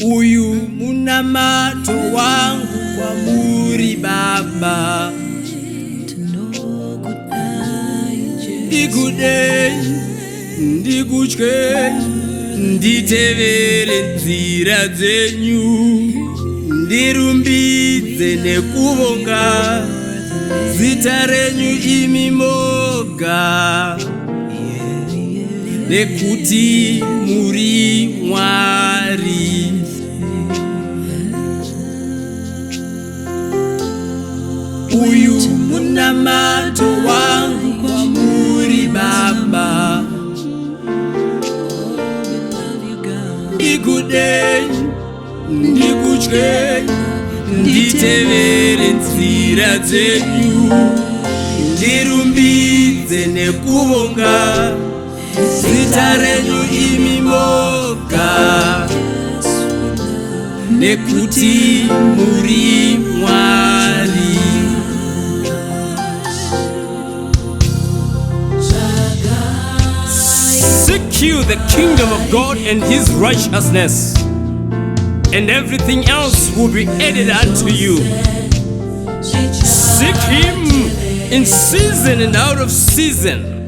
Uyu munamato wangu kwa muri Baba. Ndikudei, ndikutyei, nditevere nzira dzenyu, ndirumbidze nekuvonga zita renyu imi moga, nekuti muri Mwari. Uyu munamato wangu kwa muri Baba. Ndikudei, ndikutyei, nditevere nzira dzenyu, ndirumbidze nekuvonga zita renyu imi moga, nekuti muri Mwari. Seek you the kingdom of God and his righteousness, and everything else will be added unto you. Seek him in season and out of season,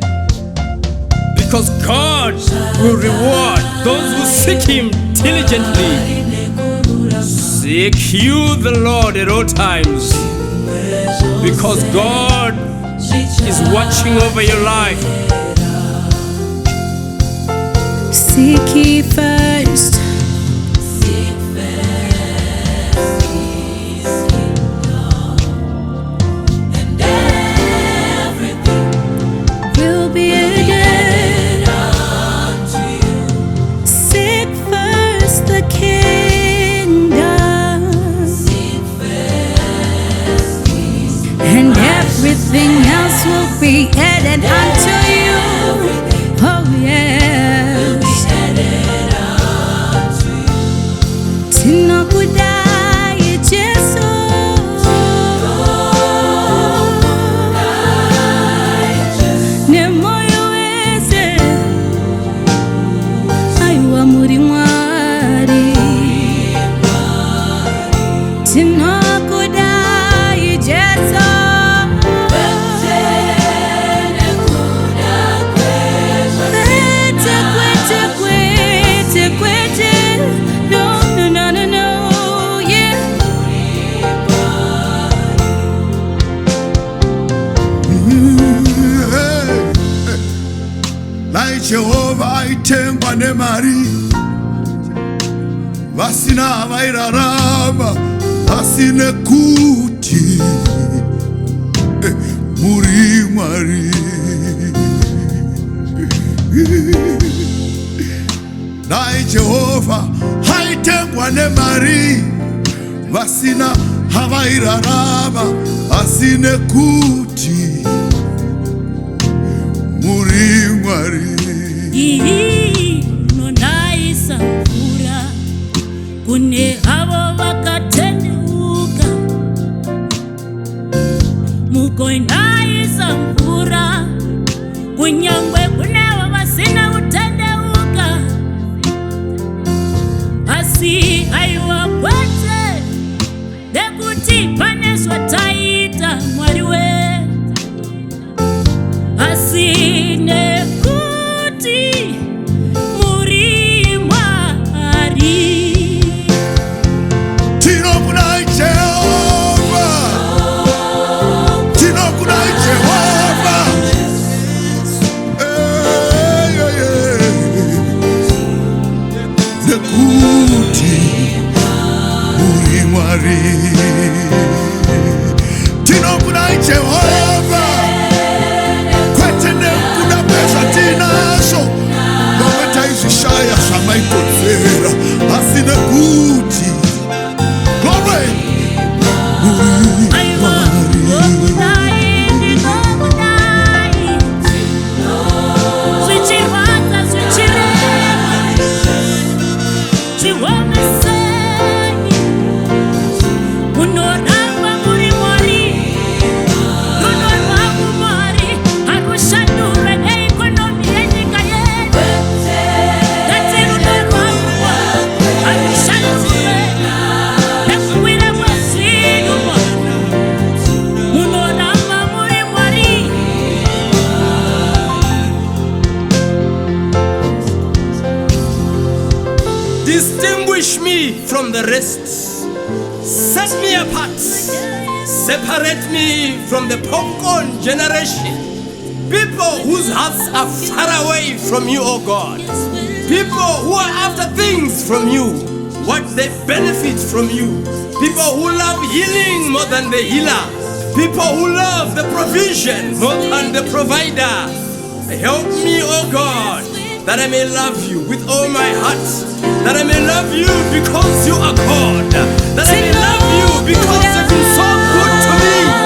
because God will reward those who seek him diligently. Seek you the Lord at all times, because God is watching over your life. Seek ye first and everything will be added unto you. Seek first the kingdom, and everything else will be added unto you. Oh yeah. RwaJesu, ne moyo wese aiwa muri Mwari. Tinokudai Jesu, kwete no. Jehova aitengwa nemari, vasina vairarama, vasine kuti muri Mwari. Nai Jehova aitengwa nemari, vasina havairarama, vasine kuti muri Mwari. Haisa mvura kune avo vakatendeuka, mugoinaisa mvura kunyangwe kunevo vasina kutendeuka. Asi aiwa kwete nekuti pane zvataita Mwari we, asi me from the rest. Set me apart. Separate me from the popcorn generation. People whose hearts are far away from you, oh God. People who are after things from you, what they benefit from you. People who love healing more than the healer. People who love the provision more than the provider. Help me, oh God, that I may love you with all my heart. That I may love you because you are God. That I may love you because you've been so good to me.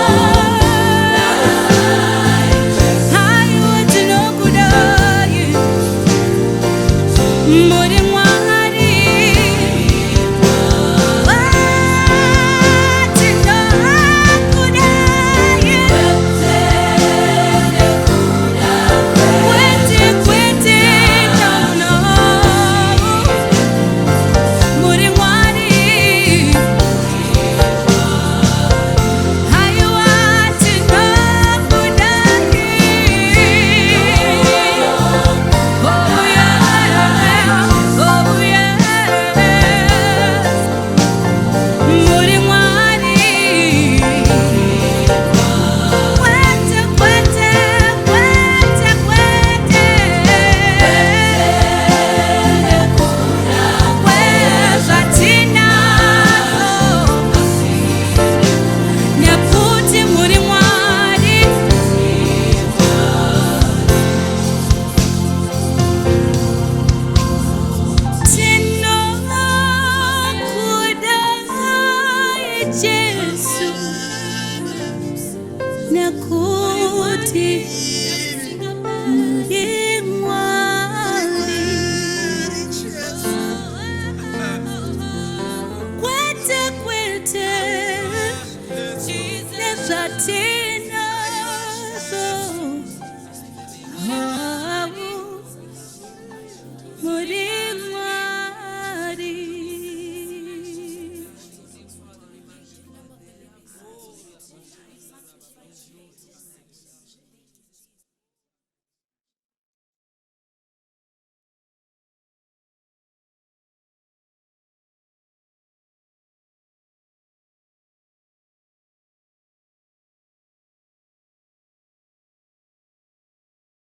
Kwete, Jesus,